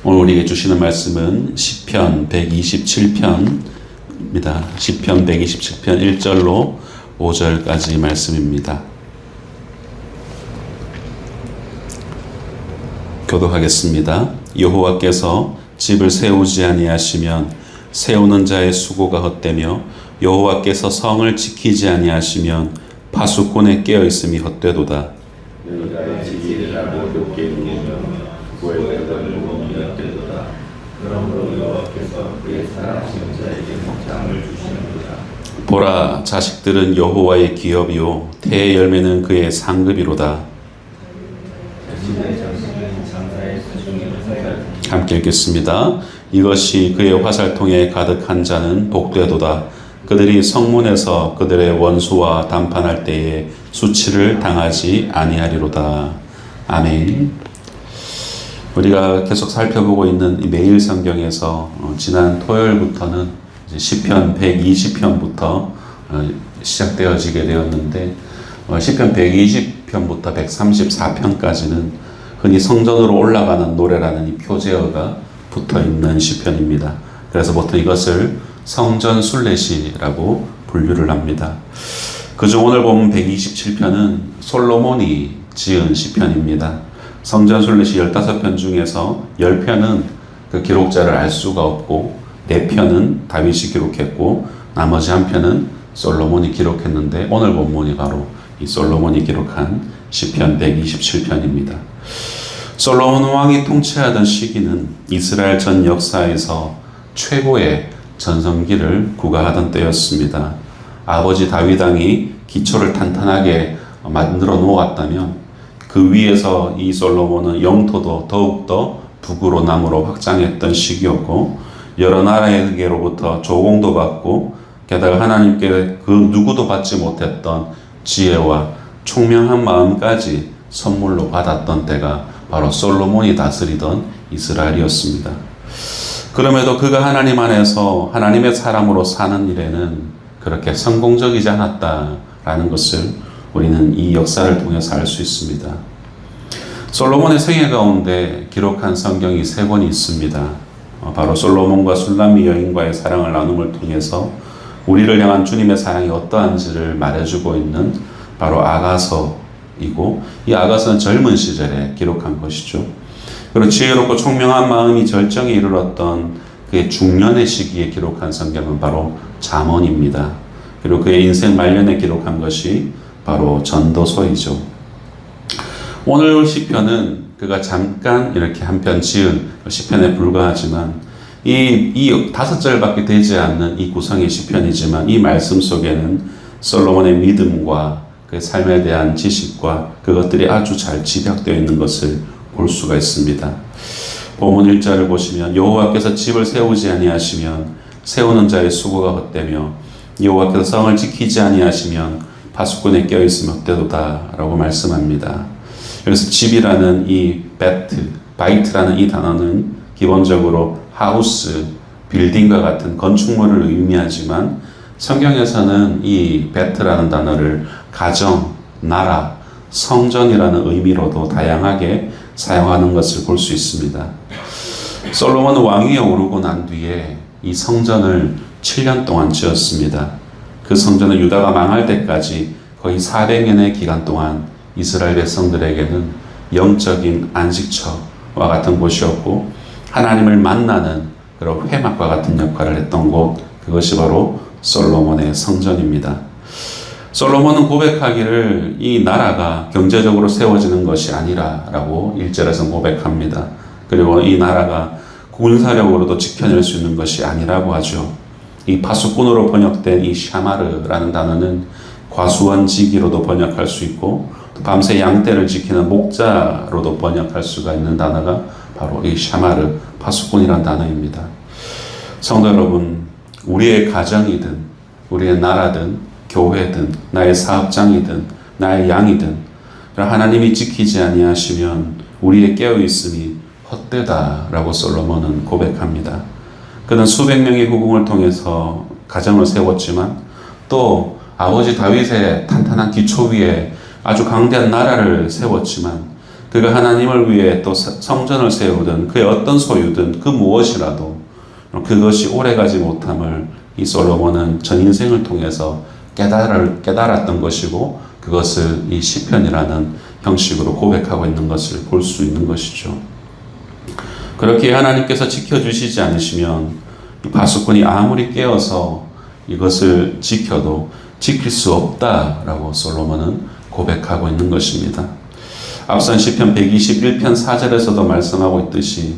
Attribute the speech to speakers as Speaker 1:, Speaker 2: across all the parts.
Speaker 1: 오늘 우리에게 주시는 말씀은 시편 127편입니다. 시편 127편 1절로 5절까지 말씀입니다. 교독하겠습니다. 여호와께서 집을 세우지 아니하시면 세우는 자의 수고가 헛되며 여호와께서 성을 지키지 아니하시면 파수꾼의 깨어있음이 헛되도다.
Speaker 2: 너희가 지키리라고 높게 누우면 구할때던 무거움이 헛되도다. 그러므로 여호와께서 그의 사랑하시는 자에게 장을 주시는도다.
Speaker 1: 보라, 자식들은 여호와의 기업이요 태의 열매는 그의 상급이로다.
Speaker 2: 자신의 장식은 장사의 수중의 화살.
Speaker 1: 함께 읽겠습니다. 이것이 그의 화살통에 가득한 자는 복되도다. 그들이 성문에서 그들의 원수와 담판할 때에 수치를 당하지 아니하리로다. 아멘. 우리가 계속 살펴보고 있는 이 매일 성경에서 지난 토요일부터는 시편 120편부터 시작되어지게 되었는데 시편 120편부터 134편까지는 흔히 성전으로 올라가는 노래라는 이 표제어가 붙어있는 시편입니다. 그래서 보통 이것을 성전 순례시라고 분류를 합니다. 그중 오늘 보면 127편은 솔로몬이 지은 시편입니다. 성전 순례시 15편 중에서 10편은 그 기록자를 알 수가 없고 4편은 다윗이 기록했고 나머지 한 편은 솔로몬이 기록했는데 오늘 본문이 바로 이 솔로몬이 기록한 시편 127편입니다. 솔로몬 왕이 통치하던 시기는 이스라엘 전 역사에서 최고의 전성기를 구가하던 때였습니다. 아버지 다윗 왕이 기초를 탄탄하게 만들어 놓았다면 그 위에서 이 솔로몬은 영토도 더욱더 북으로 남으로 확장했던 시기였고 여러 나라에게로부터 조공도 받고 게다가 하나님께 그 누구도 받지 못했던 지혜와 총명한 마음까지 선물로 받았던 때가 바로 솔로몬이 다스리던 이스라엘이었습니다. 그럼에도 그가 하나님 안에서 하나님의 사람으로 사는 일에는 그렇게 성공적이지 않았다라는 것을 우리는 이 역사를 통해서 알 수 있습니다. 솔로몬의 생애 가운데 기록한 성경이 3권이 있습니다. 바로 솔로몬과 술람미 여인과의 사랑을 나눔을 통해서 우리를 향한 주님의 사랑이 어떠한지를 말해주고 있는 바로 아가서이고 이 아가서는 젊은 시절에 기록한 것이죠. 그리고 지혜롭고 총명한 마음이 절정에 이르렀던 그의 중년의 시기에 기록한 성경은 바로 잠언입니다. 그리고 그의 인생 말년에 기록한 것이 바로 전도서이죠. 오늘 시편은 그가 잠깐 이렇게 한 편 지은 시편에 불과하지만 이 5절밖에 되지 않는 이 구성의 시편이지만 이 말씀 속에는 솔로몬의 믿음과 그의 삶에 대한 지식과 그것들이 아주 잘 집약되어 있는 것을 볼 수가 있습니다. 본문 1절을 보시면 여호와께서 집을 세우지 아니하시면 세우는 자의 수고가 헛되며 여호와께서 성을 지키지 아니하시면 파수꾼에 깨어있으면 헛되도다 라고 말씀합니다. 그래서 집이라는 이 바이트라는 이 단어는 기본적으로 하우스, 빌딩과 같은 건축물을 의미하지만 성경에서는 이 베트라는 단어를 가정, 나라, 성전이라는 의미로도 다양하게 사용하는 것을 볼 수 있습니다. 솔로몬은 왕위에 오르고 난 뒤에 이 성전을 7년 동안 지었습니다. 그 성전은 유다가 망할 때까지 거의 400년의 기간 동안 이스라엘 백성들에게는 영적인 안식처와 같은 곳이었고 하나님을 만나는 그런 회막과 같은 역할을 했던 곳, 그것이 바로 솔로몬의 성전입니다. 솔로몬은 고백하기를 이 나라가 경제적으로 세워지는 것이 아니라라고 1절에서 고백합니다. 그리고 이 나라가 군사력으로도 지켜낼 수 있는 것이 아니라고 하죠. 이 파수꾼으로 번역된 이 샤마르라는 단어는 과수원지기로도 번역할 수 있고 또 밤새 양떼를 지키는 목자로도 번역할 수가 있는 단어가 바로 이 샤마르, 파수꾼이라는 단어입니다. 성도 여러분, 우리의 가정이든 우리의 나라든 교회든 나의 사업장이든 나의 양이든 하나님이 지키지 아니하시면 우리의 깨어있음이 헛되다라고 솔로몬은 고백합니다. 그는 수백 명의 후궁을 통해서 가정을 세웠지만 또 아버지 다윗의 탄탄한 기초 위에 아주 강대한 나라를 세웠지만 그가 하나님을 위해 또 성전을 세우든 그의 어떤 소유든 그 무엇이라도 그것이 오래가지 못함을 이 솔로몬은 전 인생을 통해서 깨달았던 것이고 그것을 이 시편이라는 형식으로 고백하고 있는 것을 볼 수 있는 것이죠. 그렇게 하나님께서 지켜주시지 않으시면 파수꾼이 아무리 깨어서 이것을 지켜도 지킬 수 없다라고 솔로몬은 고백하고 있는 것입니다. 앞선 시편 121편 4절에서도 말씀하고 있듯이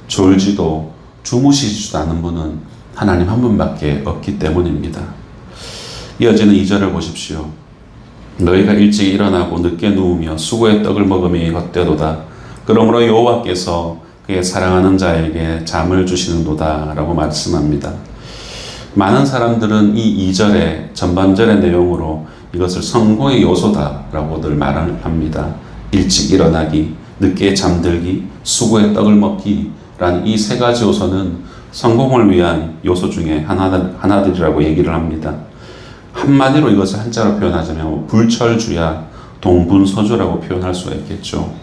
Speaker 1: 졸지도 주무시지도 않은 분은 하나님 한 분밖에 없기 때문입니다. 이어지는 2절을 보십시오. 너희가 일찍 일어나고 늦게 누우며 수고의 떡을 먹음이 헛되도다. 그러므로 여호와께서 그의 사랑하는 자에게 잠을 주시는도다 라고 말씀합니다. 많은 사람들은 이 2절의 전반절의 내용으로 이것을 성공의 요소다라고들 말을 합니다. 일찍 일어나기, 늦게 잠들기, 수고의 떡을 먹기라는 이 세 가지 요소는 성공을 위한 요소 중에 하나들이라고 얘기를 합니다. 한마디로 이것을 한자로 표현하자면 불철주야 동분서주라고 표현할 수가 있겠죠.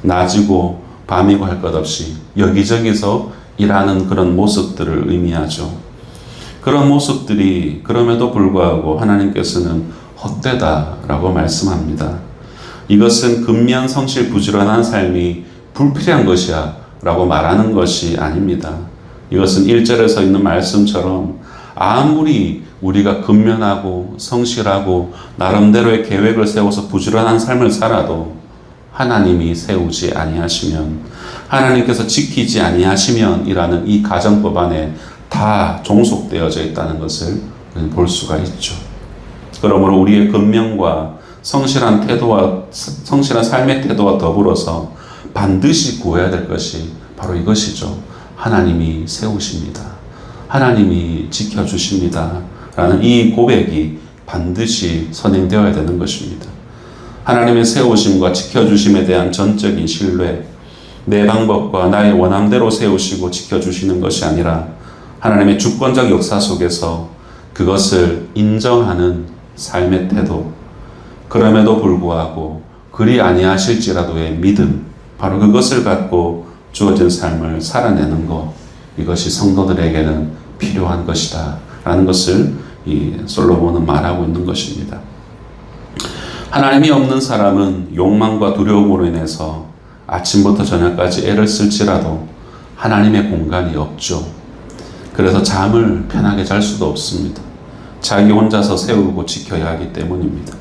Speaker 1: 낮이고 밤이고 할 것 없이 여기저기서 일하는 그런 모습들을 의미하죠. 그런 모습들이 그럼에도 불구하고 하나님께서는 헛되다라고 말씀합니다. 이것은 근면성실 부지런한 삶이 불필요한 것이야 라고 말하는 것이 아닙니다. 이것은 1절에 서 있는 말씀처럼 아무리 우리가 근면하고 성실하고 나름대로의 계획을 세워서 부지런한 삶을 살아도 하나님이 세우지 아니하시면, 하나님께서 지키지 아니하시면 이라는 이 가정법 안에 다 종속되어져 있다는 것을 볼 수가 있죠. 그러므로 우리의 근면과 성실한 삶의 태도와 더불어서 반드시 구해야 될 것이 바로 이것이죠. 하나님이 세우십니다. 하나님이 지켜주십니다. 라는 이 고백이 반드시 선행되어야 되는 것입니다. 하나님의 세우심과 지켜주심에 대한 전적인 신뢰, 내 방법과 나의 원함대로 세우시고 지켜주시는 것이 아니라 하나님의 주권적 역사 속에서 그것을 인정하는 삶의 태도, 그럼에도 불구하고 그리 아니하실지라도의 믿음, 바로 그것을 갖고 주어진 삶을 살아내는 것, 이것이 성도들에게는 필요한 것이다 라는 것을 이 솔로몬은 말하고 있는 것입니다. 하나님이 없는 사람은 욕망과 두려움으로 인해서 아침부터 저녁까지 애를 쓸지라도 하나님의 공간이 없죠. 그래서 잠을 편하게 잘 수도 없습니다. 자기 혼자서 세우고 지켜야 하기 때문입니다.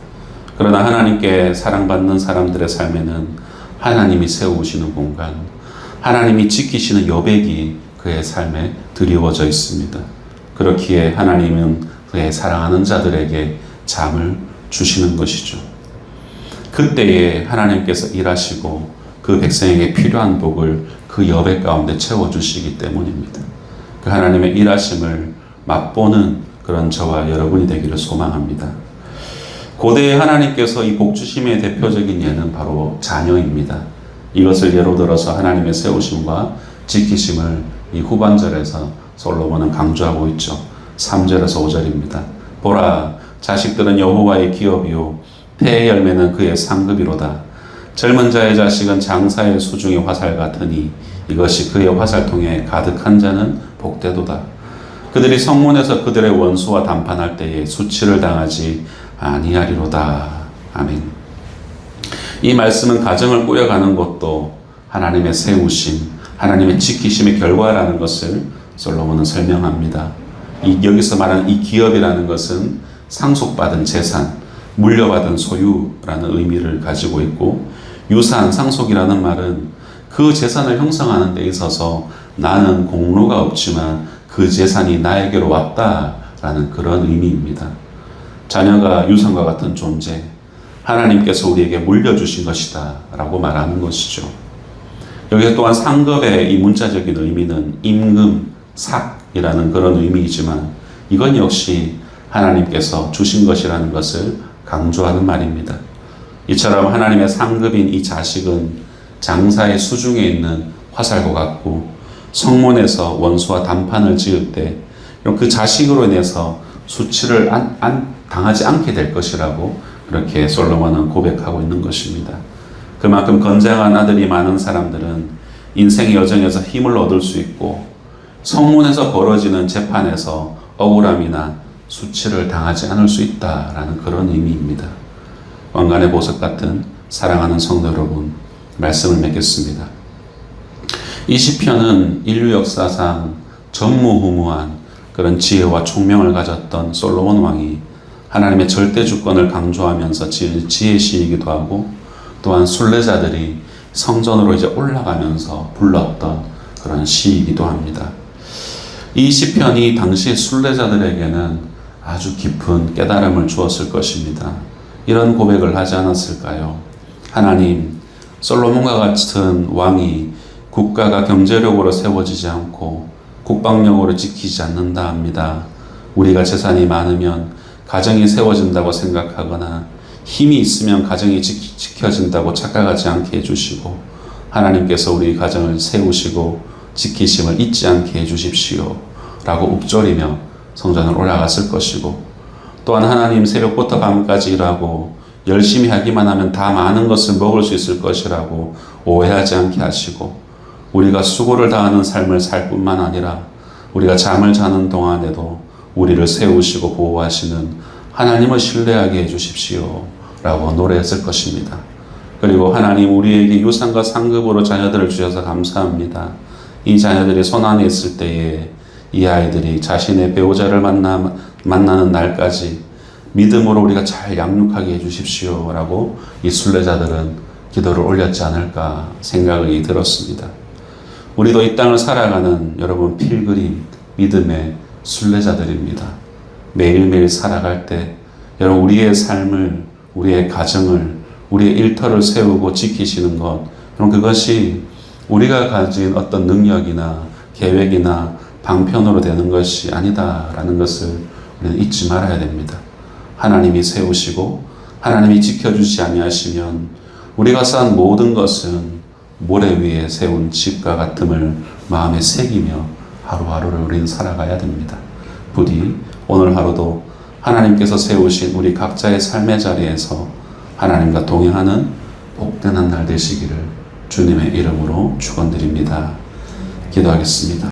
Speaker 1: 그러나 하나님께 사랑받는 사람들의 삶에는 하나님이 세우시는 공간, 하나님이 지키시는 여백이 그의 삶에 드리워져 있습니다. 그렇기에 하나님은 그의 사랑하는 자들에게 잠을 주시는 것이죠. 그때에 하나님께서 일하시고 그 백성에게 필요한 복을 그 여백 가운데 채워주시기 때문입니다. 그 하나님의 일하심을 맛보는 그런 저와 여러분이 되기를 소망합니다. 고대의 하나님께서 이 복주심의 대표적인 예는 바로 자녀입니다. 이것을 예로 들어서 하나님의 세우심과 지키심을 이 후반절에서 솔로몬은 강조하고 있죠. 3절에서 5절입니다. 보라, 자식들은 여호와의 기업이요 태의 열매는 그의 상급이로다. 젊은 자의 자식은 장사의 수중의 화살 같으니 이것이 그의 화살통에 가득한 자는 복되도다. 그들이 성문에서 그들의 원수와 담판할 때에 수치를 당하지 아니하리로다. 아멘. 이 말씀은 가정을 꾸려가는 것도 하나님의 세우심, 하나님의 지키심의 결과라는 것을 솔로몬은 설명합니다. 여기서 말하는 이 기업이라는 것은 상속받은 재산, 물려받은 소유라는 의미를 가지고 있고, 유산, 상속이라는 말은 그 재산을 형성하는 데 있어서 나는 공로가 없지만 그 재산이 나에게로 왔다라는 그런 의미입니다. 자녀가 유산과 같은 존재, 하나님께서 우리에게 물려주신 것이다 라고 말하는 것이죠. 여기서 또한 상급의 이 문자적인 의미는 임금, 삭이라는 그런 의미이지만 이건 역시 하나님께서 주신 것이라는 것을 강조하는 말입니다. 이처럼 하나님의 상급인 이 자식은 장사의 수중에 있는 화살과 같고, 성문에서 원수와 담판을 지을 때 그 자식으로 인해서 수치를 당하지 않게 될 것이라고 그렇게 솔로몬은 고백하고 있는 것입니다. 그만큼 건장한 아들이 많은 사람들은 인생의 여정에서 힘을 얻을 수 있고 성문에서 벌어지는 재판에서 억울함이나 수치를 당하지 않을 수 있다라는 그런 의미입니다. 왕관의 보석 같은 사랑하는 성도 여러분, 말씀을 맺겠습니다. 이 시편은 인류 역사상 전무후무한 그런 지혜와 총명을 가졌던 솔로몬 왕이 하나님의 절대 주권을 강조하면서 지은 지혜시이기도 하고, 또한 순례자들이 성전으로 이제 올라가면서 불렀던 그런 시이기도 합니다. 이 시편이 당시 순례자들에게는 아주 깊은 깨달음을 주었을 것입니다. 이런 고백을 하지 않았을까요? 하나님, 솔로몬과 같은 왕이 국가가 경제력으로 세워지지 않고 국방력으로 지키지 않는다 합니다. 우리가 재산이 많으면 가정이 세워진다고 생각하거나 힘이 있으면 가정이 지켜진다고 착각하지 않게 해주시고, 하나님께서 우리 가정을 세우시고 지키심을 잊지 않게 해주십시오 라고 읊조리며 성전을 올라갔을 것이고, 또한 하나님 새벽부터 밤까지 일하고 열심히 하기만 하면 다 많은 것을 먹을 수 있을 것이라고 오해하지 않게 하시고, 우리가 수고를 다하는 삶을 살 뿐만 아니라 우리가 잠을 자는 동안에도 우리를 세우시고 보호하시는 하나님을 신뢰하게 해주십시오 라고 노래했을 것입니다. 그리고 하나님, 우리에게 유산과 상급으로 자녀들을 주셔서 감사합니다. 이 자녀들이 손안에 있을 때에 이 아이들이 자신의 배우자를 만나는 날까지 믿음으로 우리가 잘 양육하게 해주십시오 라고 이 순례자들은 기도를 올렸지 않을까 생각이 들었습니다. 우리도 이 땅을 살아가는 여러분 필그림, 믿음의 순례자들입니다. 매일매일 살아갈 때 여러분 우리의 삶을, 우리의 가정을, 우리의 일터를 세우고 지키시는 것, 여러분 그것이 우리가 가진 어떤 능력이나 계획이나 방편으로 되는 것이 아니다라는 것을 우리는 잊지 말아야 됩니다. 하나님이 세우시고 하나님이 지켜주지 아니하시면 우리가 쌓은 모든 것은 모래 위에 세운 집과 같음을 마음에 새기며 하루하루를 우리는 살아가야 됩니다. 부디 오늘 하루도 하나님께서 세우신 우리 각자의 삶의 자리에서 하나님과 동행하는 복된 한 날 되시기를 주님의 이름으로 축원드립니다. 기도하겠습니다.